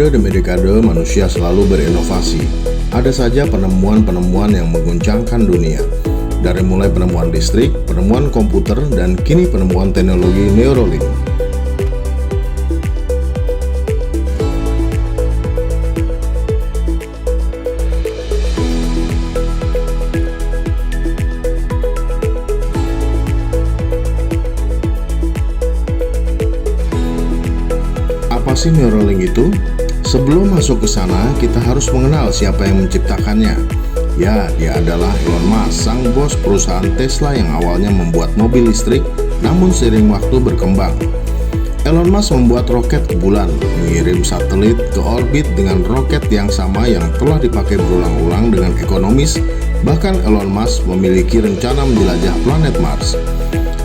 Dekade demi dekade manusia selalu berinovasi. Ada saja penemuan-penemuan yang mengguncangkan dunia. Dari mulai penemuan listrik, penemuan komputer, dan kini penemuan teknologi Neuralink. Apa sih Neuralink itu? Sebelum masuk ke sana, kita harus mengenal siapa yang menciptakannya. Ya, dia adalah Elon Musk, sang bos perusahaan Tesla yang awalnya membuat mobil listrik, namun seiring waktu berkembang. Elon Musk membuat roket ke bulan, mengirim satelit ke orbit dengan roket yang sama yang telah dipakai berulang-ulang dengan ekonomis. Bahkan Elon Musk memiliki rencana menjelajah planet Mars.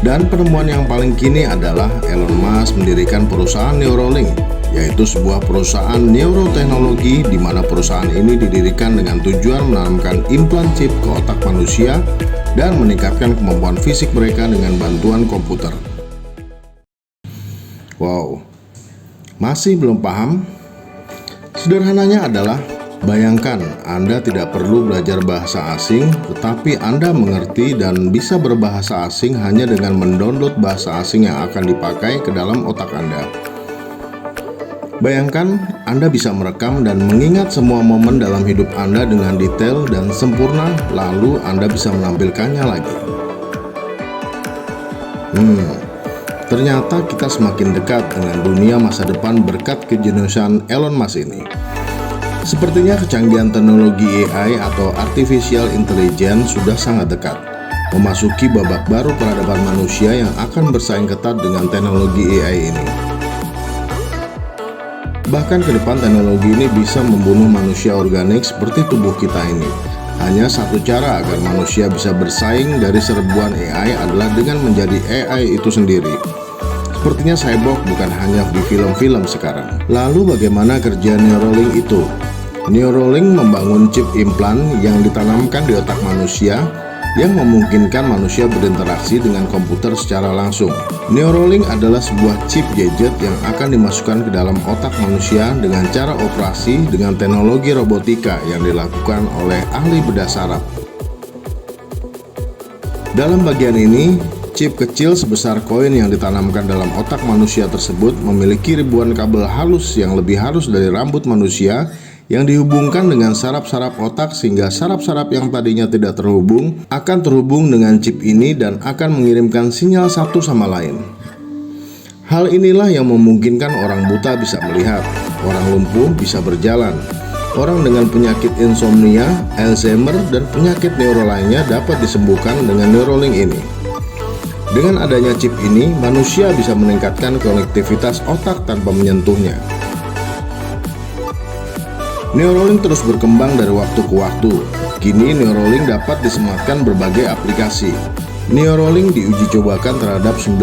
Dan penemuan yang paling kini adalah Elon Musk mendirikan perusahaan Neuralink, yaitu sebuah perusahaan neuroteknologi di mana perusahaan ini didirikan dengan tujuan menanamkan implan chip ke otak manusia dan meningkatkan kemampuan fisik mereka dengan bantuan komputer. Wow, masih belum paham? Sederhananya adalah, bayangkan Anda tidak perlu belajar bahasa asing, tetapi Anda mengerti dan bisa berbahasa asing hanya dengan mendownload bahasa asing yang akan dipakai ke dalam otak Anda. Bayangkan Anda bisa merekam dan mengingat semua momen dalam hidup Anda dengan detail dan sempurna, lalu Anda bisa menampilkannya lagi. Ternyata kita semakin dekat dengan dunia masa depan berkat kejeniusan Elon Musk ini. Sepertinya kecanggihan teknologi AI atau Artificial Intelligence sudah sangat dekat, memasuki babak baru peradaban manusia yang akan bersaing ketat dengan teknologi AI ini. Bahkan ke depan teknologi ini bisa membunuh manusia organik seperti tubuh kita ini. Hanya satu cara agar manusia bisa bersaing dari serbuan AI adalah dengan menjadi AI itu sendiri. Sepertinya cyborg bukan hanya di film-film sekarang. Lalu bagaimana kerja Neuralink itu? Neuralink membangun chip implan yang ditanamkan di otak manusia yang memungkinkan manusia berinteraksi dengan komputer secara langsung. Neuralink adalah sebuah chip gadget yang akan dimasukkan ke dalam otak manusia dengan cara operasi dengan teknologi robotika yang dilakukan oleh ahli bedah saraf. Dalam bagian ini, chip kecil sebesar koin yang ditanamkan dalam otak manusia tersebut memiliki ribuan kabel halus yang lebih halus dari rambut manusia yang dihubungkan dengan saraf-saraf otak sehingga saraf-saraf yang tadinya tidak terhubung akan terhubung dengan chip ini dan akan mengirimkan sinyal satu sama lain. Hal inilah yang memungkinkan orang buta bisa melihat, orang lumpuh bisa berjalan, orang dengan penyakit insomnia, Alzheimer, dan penyakit neuro lainnya dapat disembuhkan dengan Neuralink ini. Dengan adanya chip ini, manusia bisa meningkatkan konektivitas otak tanpa menyentuhnya. Neuralink terus berkembang dari waktu ke waktu. Kini Neuralink dapat disematkan berbagai aplikasi. Neuralink diuji cobakan terhadap 19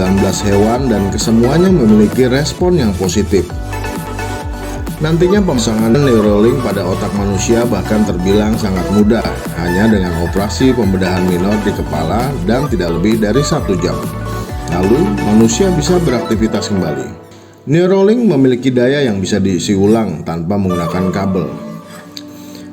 hewan dan kesemuanya memiliki respon yang positif. Nantinya pemasangan Neuralink pada otak manusia bahkan terbilang sangat mudah, hanya dengan operasi pembedahan minor di kepala dan tidak lebih dari 1 jam. Lalu manusia bisa beraktivitas kembali. Neuralink memiliki daya yang bisa diisi ulang tanpa menggunakan kabel.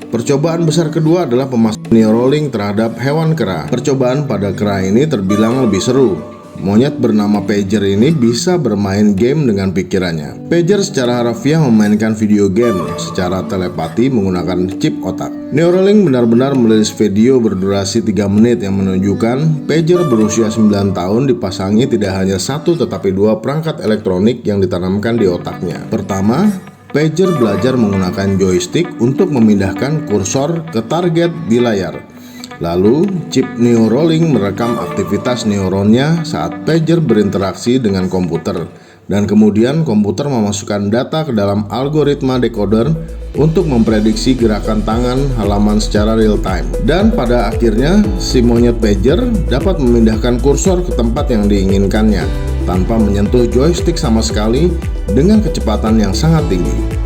Percobaan besar kedua adalah pemasangan Neuralink terhadap hewan kera. Percobaan pada kera ini terbilang lebih seru. Monyet bernama Pager ini bisa bermain game dengan pikirannya. Pager secara harfiah memainkan video game secara telepati menggunakan chip otak. Neuralink benar-benar merilis video berdurasi 3 menit yang menunjukkan Pager berusia 9 tahun dipasangi tidak hanya satu tetapi 2 perangkat elektronik yang ditanamkan di otaknya. Pertama, Pager belajar menggunakan joystick untuk memindahkan kursor ke target di layar. Lalu, chip Neuralink merekam aktivitas neuronnya saat Pager berinteraksi dengan komputer, dan kemudian komputer memasukkan data ke dalam algoritma decoder untuk memprediksi gerakan tangan halaman secara real time. Dan pada akhirnya, si monyet Pager dapat memindahkan kursor ke tempat yang diinginkannya tanpa menyentuh joystick sama sekali dengan kecepatan yang sangat tinggi.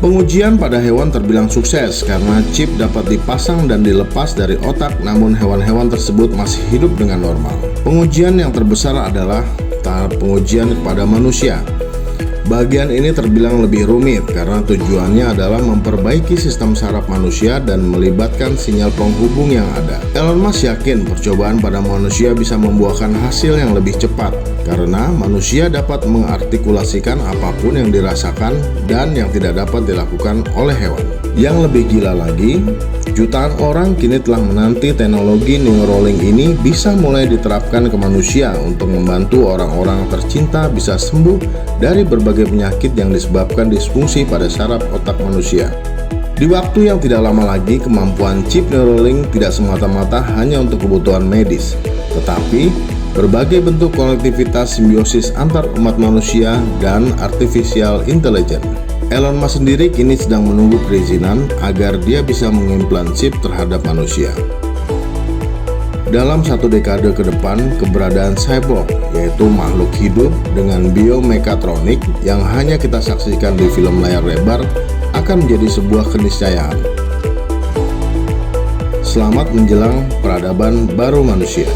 Pengujian pada hewan terbilang sukses karena chip dapat dipasang dan dilepas dari otak, namun hewan-hewan tersebut masih hidup dengan normal. Pengujian yang terbesar adalah tahap pengujian kepada manusia. Bagian ini terbilang lebih rumit karena tujuannya adalah memperbaiki sistem saraf manusia dan melibatkan sinyal penghubung yang ada. Elon Musk yakin percobaan pada manusia bisa membuahkan hasil yang lebih cepat karena manusia dapat mengartikulasikan apapun yang dirasakan dan yang tidak dapat dilakukan oleh hewan. Yang lebih gila lagi, jutaan orang kini telah menanti teknologi Neuralink ini bisa mulai diterapkan ke manusia untuk membantu orang-orang tercinta bisa sembuh dari berbagai penyakit yang disebabkan disfungsi pada saraf otak manusia. Di waktu yang tidak lama lagi, kemampuan chip Neuralink tidak semata-mata hanya untuk kebutuhan medis, tetapi berbagai bentuk konektivitas simbiosis antar umat manusia dan artificial intelligence. Elon Musk sendiri kini sedang menunggu perizinan agar dia bisa mengimplan chip terhadap manusia. Dalam 1 dekade ke depan, keberadaan cyborg, yaitu makhluk hidup dengan biomekatronik yang hanya kita saksikan di film layar lebar, akan menjadi sebuah keniscayaan. Selamat menjelang peradaban baru manusia.